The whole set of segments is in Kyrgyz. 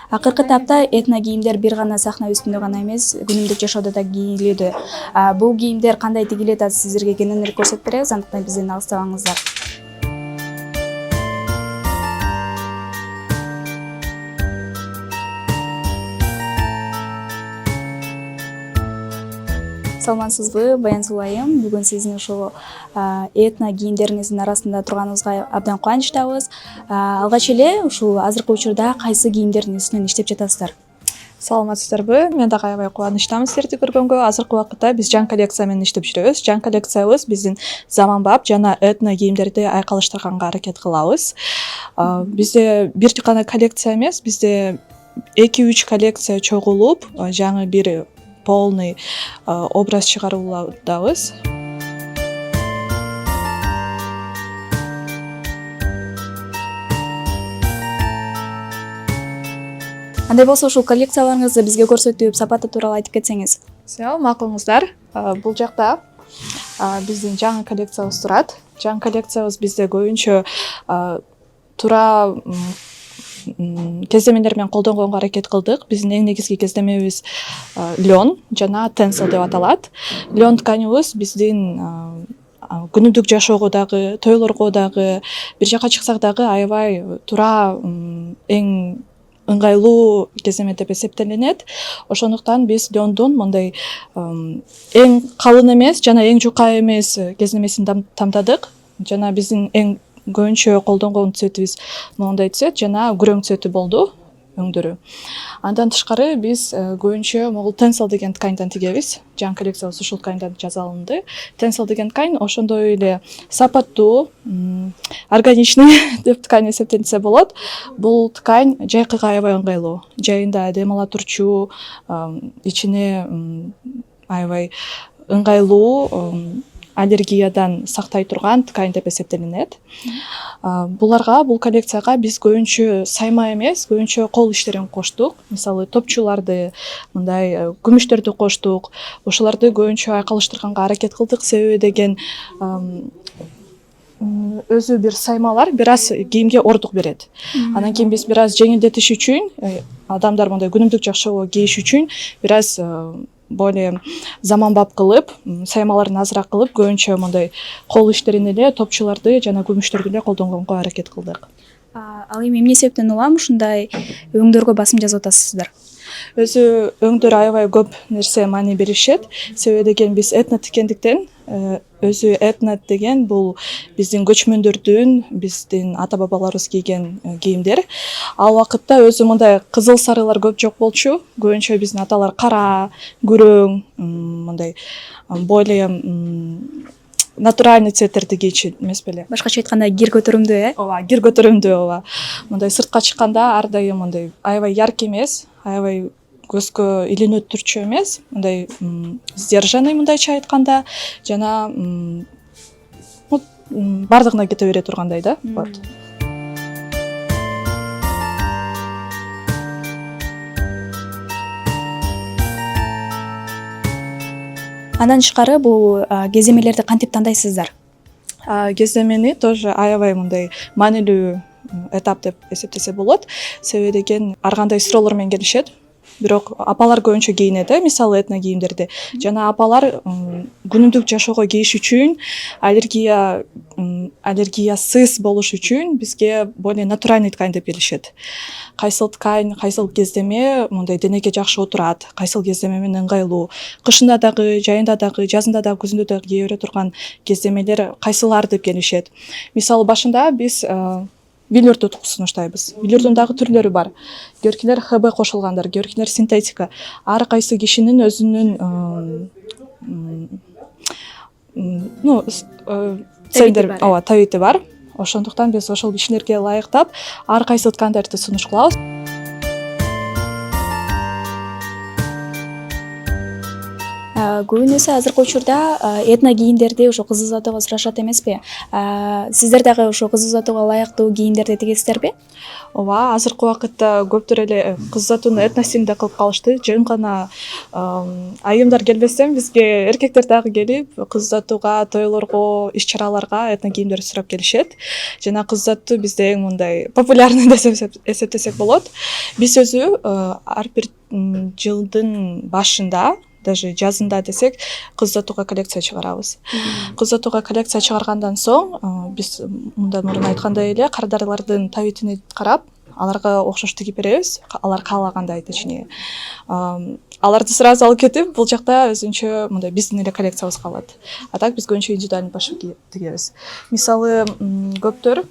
Акыркы этапта этно кийимдер бир гана сахна үстүндө гана эмес, күнүмдүк жашоодо да кийилүүдө. Бул кийимдер кандай тигилет азыр сиздерге кененирээк көрсөтүп беребиз, андыктан бизден алыстабаңыздар. Саламатсызбы, Баянсул айым. Бүгүн сиздин ушул этно кийимдериңиздин арасында турганыбызга абдан кубанычтабыз. Алгач эле ушул азыркы учурда кайсы кийимдердин үстүнөн иштеп жатасыздар? Саламатсыздарбы? Мен дагы аябай кубанычтамын силерди көргөнгө. Азыркы убакытта биз жаңы коллекция менен иштеп жүрөбүз. Жаңы коллекциябыз биздин заманбап жана этно кийимдерди айкалыштырганга аракет кылабыз. Бизде бир гана коллекция эмес, бизде 2-3 коллекция чогулуп, жаңы бир полный образ чыгаруудабыз. Андай болсо ушул коллекцияларыңызды бизге көрсөтүп, сапаты тууралуу айтып кетсеңиз. Макулуңуздар. Бул жакта биздин жаңы коллекциябыз турат. Жаңы коллекциябыз бизде көбүнчө туура кездемелер менен колдонгонго аракет кылдык. Биздин эң негизги кездемебиз лен жана тенсил деп аталат. Лен тканыбыз биздин күнүмдүк жашоого дагы, тойлорго дагы, бир жака чыксак дагы аябай туура эң ыңгайлуу кеземе деп эсептелинет. Ошондуктан биз лендун мындай эң калын эмес жана эң жука эмес кездемесин тандадык. Жана биздин эң көбүнчө колдонгон цветибиз моундай цвет жана күрөң цвети болду өңдөрү. Андан тышкары биз көбүнчө могул тенсил деген тканьдан тигебиз. Жаңы коллекциябыз ушул тканьдан жасалынды. Тенсил деген ткань ошондой эле сапаттуу, органичный деп ткань эсептелсе болот. Бул ткань жайкыга аябай ыңгайлуу. Жайында дем ала турчу, ичине аябай ыңгайлуу, аллергиядан сактай турган ткань деп эсептелинет. Бул коллекцияга биз көбүнчө сайма эмес, көбүнчө кол иштерин коштук. Мисалы топчуларды, мындай күмүштөрдү коштук. Ошолорду көбүнчө айкалыштырганга аракет кылдык, себеби деген өзү бир саймалар бир аз кийимге ордук берет. Анан кийин биз бир аз жеңилдетиш үчүн, адамдар мындай күнүмдүк жашоого кийиш үчүн бир аз более заманбап кылып, саймаларын азыраак кылып, көбүнчө мындай кол иштерин эле, топчуларды жана күмүштөрдү эле колдонгонго аракет кылдык. Ал эми эмне себептен улам ушундай өңдөргө басым жасап атасыздар? Өзү өңдөр аябай көп нерсе маани беришет. Себеби деген биз этно тиккендиктен, өзү этно деген бул биздин көчмөндөрдүн, биздин ата бабаларыбыз кийген кийимдер. Ал убакытта өзү мындай кызыл сарылар көп жок болчу. Көбүнчө биздин аталар кара, күрөң, мындай более натуральный цветтерди кийчү эмес беле. Башкача айтканда кир көтөрүмдүү, Ооба, кир көтөрүмдүү, ооба. Мындай сыртка чыкканда ар дайым мындай аябай яркий эмес, аябай көзгө илинүү түрчү эмес, мындай сдержанный мындайча айтканда, жана бардыгына кете бере тургандай да. Вот. Андан тышкары бул кеземелерди кантип тандайсыздар? Кездемени тоже аябай мындай маанилүү этап деп эсептесе болот. Себеби деген ар кандай суроолор менен келишет. Бирок апалар көбүнчө кийинет, мисалы этно кийимдерди. Жана апалар күнүмдүк жашоого кийиш үчүн, аллергиясыз болуш үчүн бизге более натуральный ткань деп келишет. Кайсыл ткань, кайсыл кездеме мындай денеге жакшы отурат, кайсыл кездеме менен ыңгайлуу. Кышында дагы, жайында дагы, жазында дагы, күзүндө дагы кие бере турган кездемелер кайсылар деп келишет. Мисалы башында биз велюрду сунуштайбыз. Велюрдун дагы түрлөрү бар. Кээбиркилер ХБ кошулгандар, кээбиркилер синтетика. Ар кайсы кишинин өзүнүн табити бар. Ошондуктан биз ошол кишилерге ылайыктап ар кайсы ткандарды сунуш кылабыз. көбүнесе азыркы учурда этно кийимдерди ошо кыз узатууга сурашат эмеспи? Сиздер дагы ошо кыз узатууга ылайыктуу кийимдерди тигесиздерби? ооба, азыркы убакытта көптөр эле кыз узатууну этно стилинде кылып калышты. Жөн гана айымдар келбестен бизге эркектер дагы келип кыз узатууга, тойлорго, иш чараларга этно кийимдер сурап келишет. Жана кыз узатуу бизде эң мындай популярный деп эсептесек болот. Биз өзү ар бир жылдын башында, даже жазында десек, кыз узатууга коллекция чыгарабыз. Кыз узатууга коллекция чыгаргандан соң биз мындан мурун айткандай эле кардарлардын табитине карап, аларга окшош тигип беребиз, алар каалагандай, точнее. Аларды сразу алып кетип, бул жакта өзүнчө мындай биздин эле коллекциябыз калат. А так биз көбүнчө индивидуальный пошив тигебиз. Мисалы, көптөр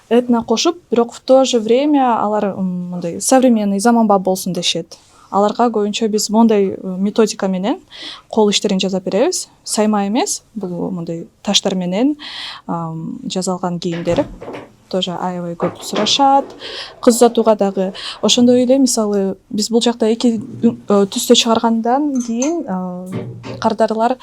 этно кошуп, бирок в то же время алар мындай современный, заманбап болсун дешет. Аларга көбүнчө биз мондай методика менен кол иштерин жасап беребиз. Сайма эмес, бул мындай таштар менен жасалган кийимдер. Тоже аябай көп сурашат. Кыз узатууга дагы ошондой эле, мисалы, биз бул жакта эки түстө чыгаргандан кийин кардарлар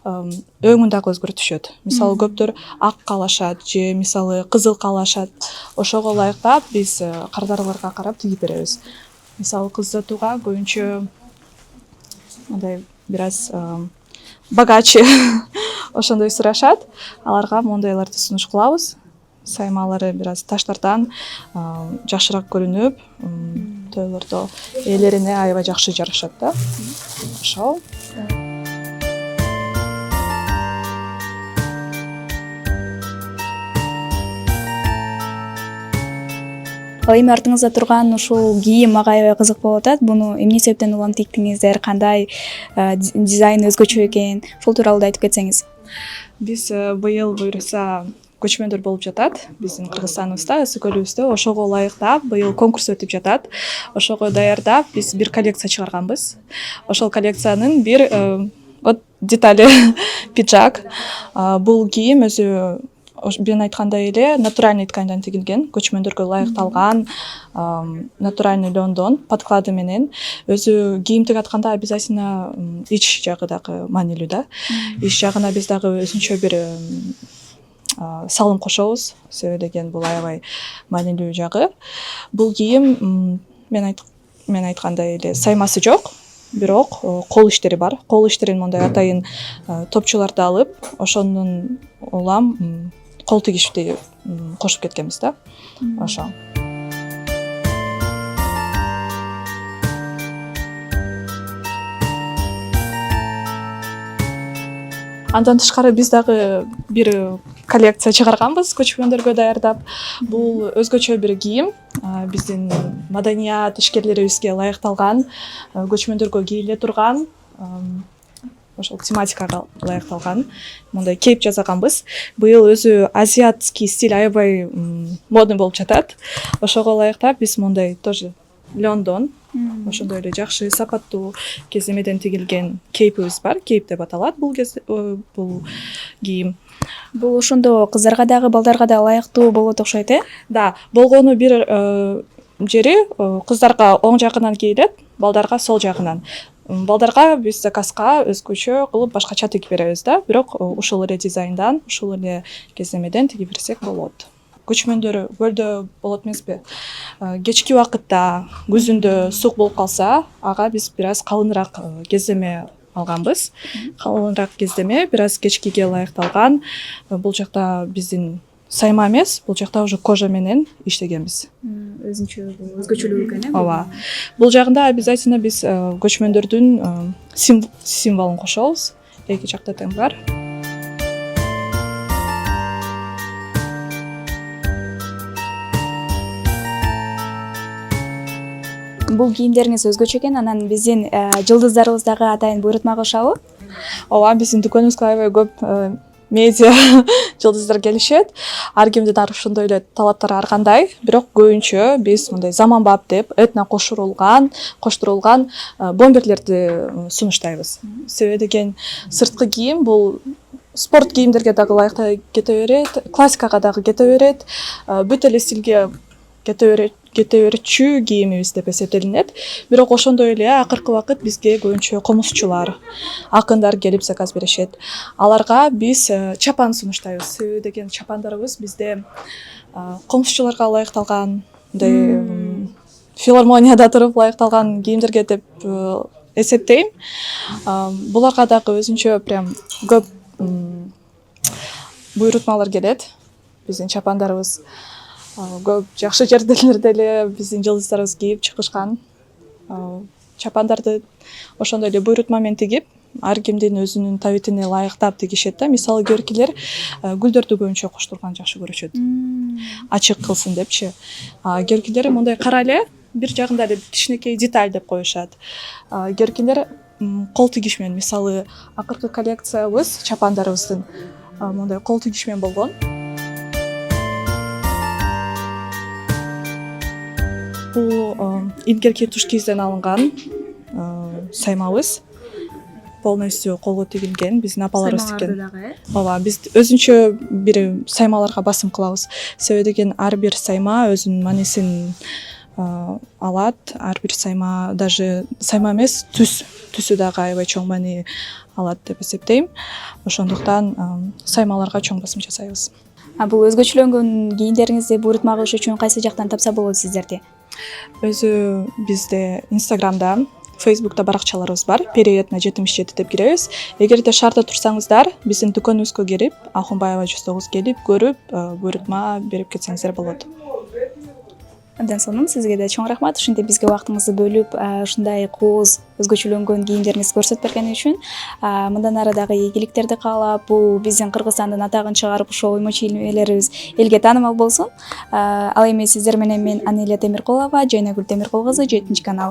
өңүн дагы өзгөртүшөт. Мисалы, көптөр ак каалашат же мисалы кызыл каалашат. Ошого ылайыктап биз кардарларга карап тигип беребиз. Мисалы, кыз узатууга көбүнчө мындай бир аз богаче ошондой сурашат. Аларга мондайларды сунуш кылабыз. Саймалары бир аз таштардан жакшыраак көрүнүп, тойлордо ээлерине аябай жакшы жарашат да. Ошол. Ал эми артыңызда турган ушул кийим мага аябай кызык болуп атат. Буну эмне себептен улам тиктиңиздер? Кандай дизайн өзгөчө экен? Ушул тууралуу да айтып кетсеңиз. Биз быйыл буюрса көчмөндөр болуп жатат биздин Кыргызстаныбызда, Ысык көлүбүздө. Ошого ылайыктап быйыл конкурс өтүп жатат. Ошого даярдап биз бир коллекция чыгарганбыз. Ошол коллекциянын бир вот детали пиджак. Бул кийим өзү мен айткандай эле натуральный тканьдан тигилген, көчмөндөргө ылайыкталган, натуральный лёндон подклады менен. Өзү кийим тиге атканда обязательно ич жагы дагы маанилүү да. Ич жагына биз дагы өзүнчө бир салым кошобуз. Себеби деген бул аябай маанилүү жагы. Бул кийим мен айткандай эле саймасы жок, бирок кол иштери бар. Кол иштерин мондай атайын топчуларды алып, ошонун улам кол тигишти кошуп кеткенбиз да. Ошо. Андан тышкары биз дагы бир коллекция чыгарганбыз көчмөндөргө даярдап. Бул өзгөчө бир кийим, биздин маданият ишкерлерибизге ылайыкталган, көчмөндөргө кийиле турган, ошол тематикага ылайыкталган мындай кейп жасаганбыз. Быйыл өзү азиатский стиль аябай модный болуп жатат. Ошого ылайыктап биз мондай тоже лёндон, ошондой эле жакшы сапаттуу кеземеден тигилген кейпибиз бар. Кейп деп аталат бул кийим. Бул ошондо кыздарга дагы, балдарга да ылайыктуу болот окшойт, э? Да, болгону бир жери кыздарга оң жагынан кийилет, балдарга сол жагынан. Балдарга биз заказга өзгөчө кылып башкача тигип беребиз да, бирок ушул эле дизайндан, ушул эле кеземеден тигип берсек болот. Көчмөндөр көлдө болот эмеспи? Кечки убакытта, күзүндө суык болуп калса, ага биз бир аз калыныраак кеземе алганбыз. Калыныраак кеземе, бир аз кечкиге ылайыкталган. Бул жакта биздин сайма эмес, бул жакта уже кожа менен иштегенбиз. Өзүнчө өзгөчөлүгү экен, э? Ооба. Бул жагында обязательно биз көчмөндөрдүн символун кошобуз. Эки жакта тең бар. Бул кийимдериңиз өзгөчө экен, анан биздин жылдыздарыбыз дагы атайын буйрутма кылышабы? Ооба, биздин дүкөнүбүзгө аябай көп медиа жылдыздар келишет. Ар кимдин ошондой эле талаптары ар кандай, бирок көбүнчө биз мындай заманбап деп этно коштурулган бомберлерди сунуштайбыз. Себеби деген сырткы кийим бул спорт кийимдерге дагы ылайыктай кете берет, классикага дагы кете берет, бүт эле стилге кете берчү кийимибиз деп эсептелинет. Бирок ошондой эле акыркы убакыт бизге көбүнчө комузчулар, акындар келип заказ беришет. Аларга биз чапан сунуштайбыз. Себеби деген чапандарыбыз бизде комузчуларга ылайыкталган, мындай филармонияда туруп ылайыкталган кийимдерге деп эсептейм. Буларга дагы өзүнчө прям көп буйрутмалар келет. Биздин чапандарыбыз көп жакшы жерден эле биздин жылдыздарыбыз кийип чыгышкан. Чапандарды ошондой эле буйрутма менен тигип, ар кимдин өзүнүн табитине ылайыктап тигишет да. Мисалы көркилер гүлдөрдү көбүнчө коштурганды жакшы көрүшөт. Ачык кылсын депчи. Көркилер мындай кара эле, бир жагында эле кичинекей деталь деп коюшат. Көркилер кол тигиш менен, мисалы акыркы коллекциябыз чапандарыбыздын мындай кол тигиш менен болгон. Бул Ингерки Тушкизден алынган саймабыз. Полностью колго тигилген, биздин апаларыбыз тиккен. Ооба, биз өзүнчө бир саймаларга басым кылабыз. Себеби деген ар бир сайма өзүнүн маанисин алат. Ар бир сайма, даже сайма эмес, түсү дагы аябай чоң маани алат деп эсептейм. Ошондуктан саймаларга чоң басым жасайбыз. Бул өзгөчөлөнгөн кийимдериңизди буйрутма кылыш үчүн кайсы жактан тапса болот сиздерди? Өзү бизде Инстаграмда, Фейсбукта баракчаларыбыз бар. Периодна 77 деп киребиз. Эгерде шаарда турсаңыздар, биздин дүкөнүбүзгө келип, Ахунбаева 109 келип көрүп, буйрутма берип кетсеңиздер болот. Абдан сонун, сизге да чоң рахмат. Ушинтип бизге убактыңызды бөлүп, ушундай кооз өзгөчөлөнгөн кийимдериңизди көрсөтүп бергени үчүн мындан ары дагы ийгиликтерди каалап, бул биздин Кыргызстандын атагын чыгарып, ошол оймо чийилмелерибиз элге таанымал болсун. Ал эми сиздер менен мен Анелия Темиркулова, Жайнагүл Темиркул кызы, 7 канал.